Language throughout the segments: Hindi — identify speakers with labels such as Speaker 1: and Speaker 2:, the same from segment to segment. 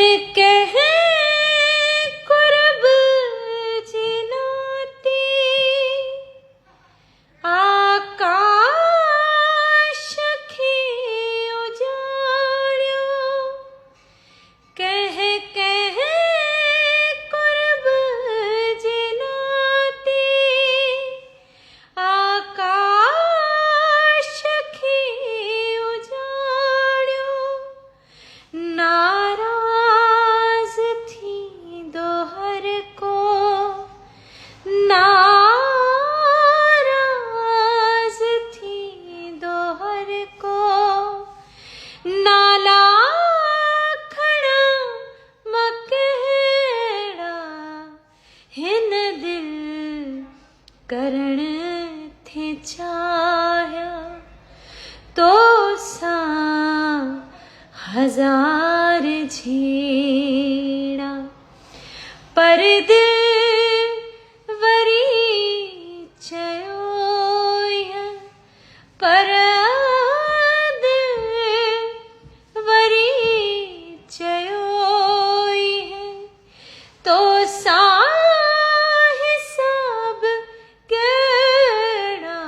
Speaker 1: कह कुर्ब जिनाती आकाश खी उजाड़ो कह कुर्ब जिनाती आकाश खी उजाड़ो नाराज थी दोहर को नाराज थी दोहर को नाला खड़ा मकड़ा हिन दिल करण थे चाया तो सा हजार झेड़ा पर दिल वरी चयो पर दिल वरी चयो तो सा हिसाब केड़ा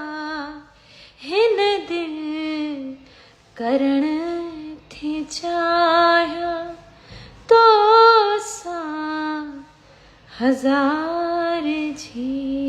Speaker 1: हिन दिल करण थे चाया तो सा हजार झेड़ा।